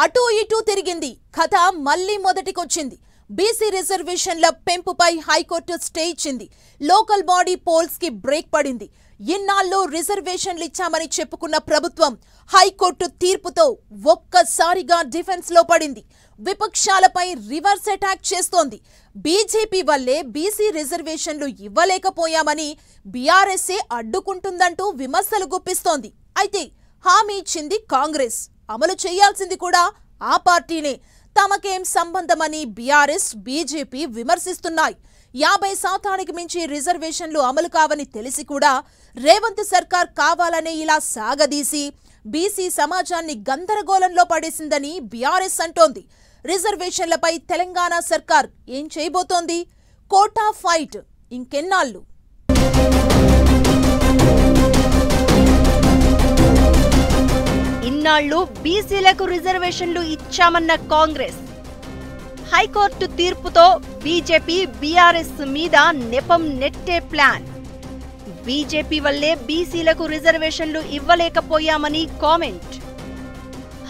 అటు ఇటు తిరిగింది కథ మళ్ళీ మొదటికొచ్చింది. బీసీ రిజర్వేషన్ల పెంపుపై హైకోర్టు స్టే ఇచ్చింది. లోకల్ బాడీ పోల్స్ కి బ్రేక్ పడింది. ఇన్నాళ్ళు రిజర్వేషన్లు ఇచ్చామని చెప్పుకున్న ప్రభుత్వం హైకోర్టు తీర్పుతో ఒక్కసారిగా డిఫెన్స్ లో పడింది. విపక్షాలపై రివర్స్ అటాక్ చేస్తోంది. బీజేపీ వల్లే బీసీ రిజర్వేషన్లు ఇవ్వలేకపోయామని బీఆర్ఎస్ఏ అడ్డుకుంటుందంటూ విమర్శలు గుప్పిస్తోంది. అయితే హామీ ఇచ్చింది కాంగ్రెస్, అమలు చేయాల్సింది కూడా ఆ పార్టీనే. తమకేం సంబంధమని బీఆర్ఎస్, బీజేపీ విమర్శిస్తున్నాయి. 50% మించి రిజర్వేషన్లు అమలు కావని తెలిసి కూడా రేవంత్ సర్కార్ కావాలనే ఇలా సాగదీసి బీసీ సమాజాన్ని గందరగోళంలో పడేసిందని బీఆర్ఎస్ అంటోంది. రిజర్వేషన్లపై తెలంగాణ సర్కార్ ఏం చేయబోతోంది? కోటా ఫైట్ ఇంకెన్నాళ్ళు? ఇన్నాళ్లు బీసీలకు రిజర్వేషన్లు ఇచ్చామన్న కాంగ్రెస్ హైకోర్టు తీర్పుతో బీజేపీ, బీఆర్ఎస్ మీద నెపం నెట్టే ప్లాన్. బీజేపీ వల్లే బీసీలకు రిజర్వేషన్లు ఇవ్వలేకపోయామని కామెంట్.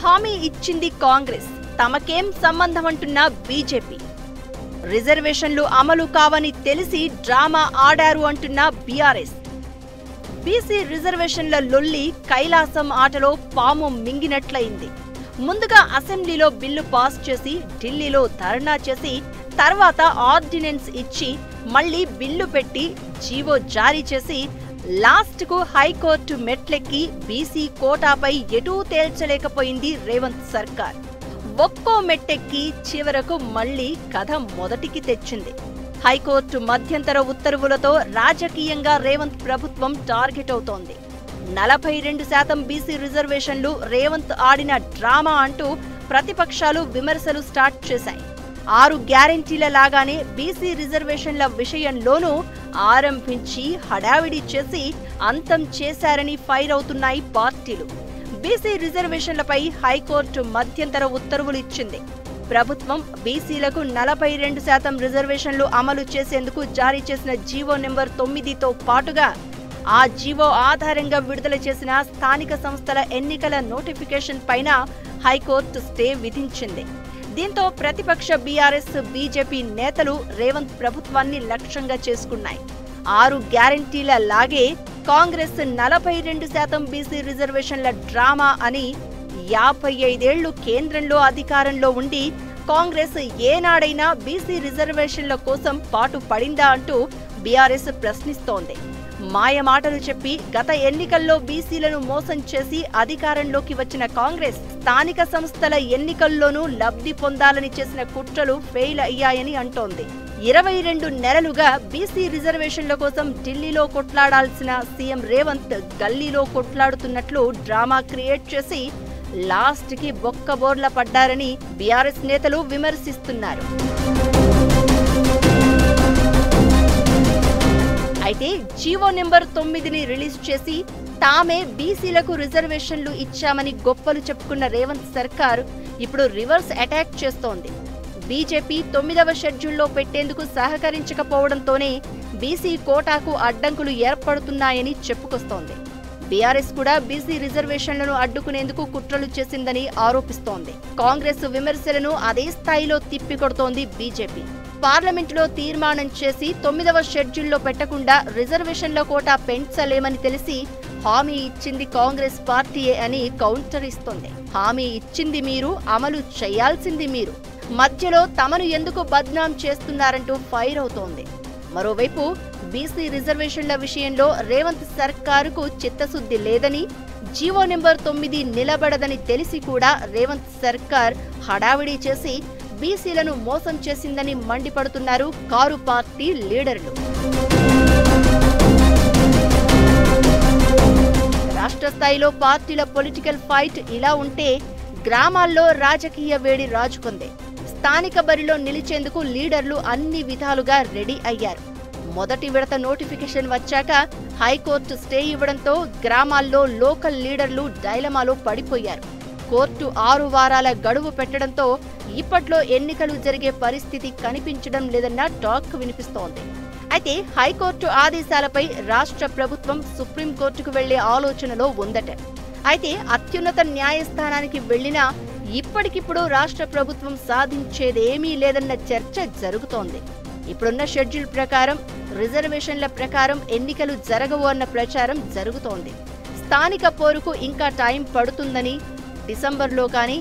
హామీ ఇచ్చింది కాంగ్రెస్, తమకేం సంబంధమంటున్న బీజేపీ. రిజర్వేషన్లు అమలు కావని తెలిసి డ్రామా ఆడారు అంటున్న బీఆర్ఎస్. బీసీ రిజర్వేషన్ల లొల్లి కైలాసం ఆటలో పాము మింగినట్లయింది. ముందుగా అసెంబ్లీలో బిల్లు పాస్ చేసి ఢిల్లీలో ధర్నా చేసి తర్వాత ఆర్డినెన్స్ ఇచ్చి మళ్లీ బిల్లు పెట్టి జీవో జారీ చేసి లాస్ట్కు హైకోర్టు మెట్లెక్కి బీసీ కోటాపై ఎటూ తేల్చలేకపోయింది రేవంత్ సర్కార్. ఒక్కో మెట్టెక్కి చివరకు మళ్లీ కథ మొదటికి తెచ్చింది. హైకోర్టు మధ్యంతర ఉత్తర్వులతో రాజకీయంగా రేవంత్ ప్రభుత్వం టార్గెట్ అవుతోంది. 42% బీసీ రిజర్వేషన్లు రేవంత్ ఆడిన డ్రామా అంటూ ప్రతిపక్షాలు విమర్శలు స్టార్ట్ చేశాయి. 6 గ్యారెంటీల లాగానే బీసీ రిజర్వేషన్ల విషయంలోనూ ఆరంభించి హడావిడి చేసి అంతం చేశారని ఫైర్ అవుతున్నాయి పార్టీలు. బీసీ రిజర్వేషన్లపై హైకోర్టు మధ్యంతర ఉత్తర్వులు ఇచ్చింది. ప్రభుత్వం బీసీలకు 42% రిజర్వేషన్లు అమలు చేసేందుకు జారీ చేసిన జీవో నెంబర్ 9తో పాటుగా ఆ జీవో ఆధారంగా విడుదల చేసిన స్థానిక సంస్థల ఎన్నికల నోటిఫికేషన్ పైన హైకోర్టు స్టే విధించింది. దీంతో ప్రతిపక్ష బీఆర్ఎస్, బీజేపీ నేతలు రేవంత్ ప్రభుత్వాన్ని లక్ష్యంగా చేసుకున్నాయి. 6 గ్యారెంటీల లాగే కాంగ్రెస్ 42% బీసీ రిజర్వేషన్ల డ్రామా అని 55 ఏళ్లు కేంద్రంలో అధికారంలో ఉండి కాంగ్రెస్ ఏనాడైనా బీసీ రిజర్వేషన్ల కోసం పాటు పడిందా అంటూ బీఆర్ఎస్ ప్రశ్నిస్తోంది. మాయమాటలు చెప్పి గత ఎన్నికల్లో బీసీలను మోసం చేసి అధికారంలోకి వచ్చిన కాంగ్రెస్ స్థానిక సంస్థల ఎన్నికల్లోనూ లబ్ధి పొందాలని చేసిన కుట్రలు ఫెయిల్ అయ్యాయని అంటోంది. 22 నెలలుగా బీసీ రిజర్వేషన్ల కోసం ఢిల్లీలో కొట్లాడాల్సిన సీఎం రేవంత్ గల్లీలో కొట్లాడుతున్నట్లు డ్రామా క్రియేట్ చేసి లాస్ట్ కి బొక్కబోర్ల పడ్డారని బీఆర్ఎస్ నేతలు విమర్శిస్తున్నారు. అయితే జీవో నెంబర్ 9ని రిలీజ్ చేసి తామే బీసీలకు రిజర్వేషన్లు ఇచ్చామని గొప్పలు చెప్పుకున్న రేవంత్ సర్కార్ ఇప్పుడు రివర్స్ అటాక్ చేస్తోంది. బీజేపీ 9వ షెడ్యూల్లో పెట్టేందుకు సహకరించకపోవడంతోనే బీసీ కోటాకు అడ్డంకులు ఏర్పడుతున్నాయని చెప్పుకొస్తోంది. బీఆర్ఎస్ కూడా బీసీ రిజర్వేషన్లను అడ్డుకునేందుకు కుట్రలు చేసిందని ఆరోపిస్తోంది. కాంగ్రెస్ విమర్శలను అదే స్థాయిలో తిప్పికొడుతోంది బీజేపీ. పార్లమెంటులో తీర్మానం చేసి 9వ షెడ్యూల్లో పెట్టకుండా రిజర్వేషన్ల కోటా పెంచలేమని తెలిసి హామీ ఇచ్చింది కాంగ్రెస్ పార్టీయే అని కౌంటర్ ఇస్తోంది. హామీ ఇచ్చింది మీరు, అమలు చేయాల్సింది మీరు, మధ్యలో తమను ఎందుకు బద్నాం చేస్తున్నారంటూ ఫైర్ అవుతోంది. మరోవైపు బీసీ రిజర్వేషన్ల విషయంలో రేవంత్ సర్కారుకు చిత్తశుద్ధి లేదని, జీవో నెంబర్ 9 నిలబడదని తెలిసి కూడా రేవంత్ సర్కార్ హడావిడి చేసి బీసీలను మోసం చేసిందని మండిపడుతున్నారు కారు పార్టీ లీడర్లు. రాష్ట్ర స్థాయిలో పార్టీల పొలిటికల్ ఫైట్ ఇలా ఉంటే గ్రామాల్లో రాజకీయ వేడి రాజుకుంది. స్థానిక బరిలో నిలిచేందుకు లీడర్లు అన్ని విధాలుగా రెడీ అయ్యారు. మొదటి విడత నోటిఫికేషన్ వచ్చాక హైకోర్టు స్టే ఇవ్వడంతో గ్రామాల్లో లోకల్ లీడర్లు డైలమాలో పడిపోయారు. కోర్టు 6 వారాల గడువు పెట్టడంతో ఇప్పట్లో ఎన్నికలు జరిగే పరిస్థితి కనిపించడం లేదన్న టాక్ వినిపిస్తోంది. అయితే హైకోర్టు ఆదేశాలపై రాష్ట్ర ప్రభుత్వం సుప్రీంకోర్టుకు వెళ్లే ఆలోచనలో ఉందట. అయితే అత్యున్నత న్యాయస్థానానికి వెళ్లినా ఇప్పటికిప్పుడు రాష్ట్ర ప్రభుత్వం సాధించేదేమీ లేదన్న చర్చ జరుగుతోంది. ఇప్పుడున్న షెడ్యూల్ ప్రకారం రిజర్వేషన్ల ప్రకారం ఎన్నికలు జరగవు అన్న ప్రచారం జరుగుతోంది. స్థానిక పోరుకు ఇంకా టైం పడుతుందని, డిసెంబర్లో కానీ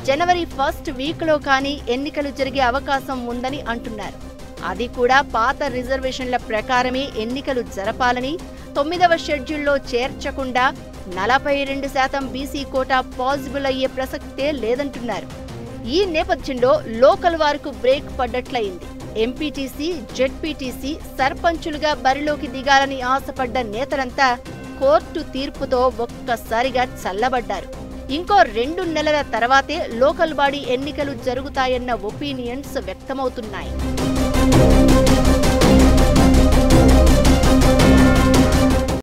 జనవరి 1st వీక్లో కానీ ఎన్నికలు జరిగే అవకాశం ఉందని అంటున్నారు. అది కూడా పాత రిజర్వేషన్ల ప్రకారమే ఎన్నికలు జరపాలని, 9వ షెడ్యూల్లో చేర్చకుండా 42% బీసీ కోటా పాజిబుల్ అయ్యే ప్రసక్తే లేదంటున్నారు. ఈ నేపథ్యంలో లోకల్ వారికి బ్రేక్ పడ్డట్లయింది. ఎంపీటీసీ, జెడ్పీటీసీ, సర్పంచులుగా బరిలోకి దిగాలని ఆశపడ్డ నేతలంతా కోర్టు తీర్పుతో ఒక్కసారిగా చల్లబడ్డారు. ఇంకో 2 నెలల తర్వాతే లోకల్ బాడీ ఎన్నికలు జరుగుతాయన్న ఒపీనియన్స్ వ్యక్తమవుతున్నాయి.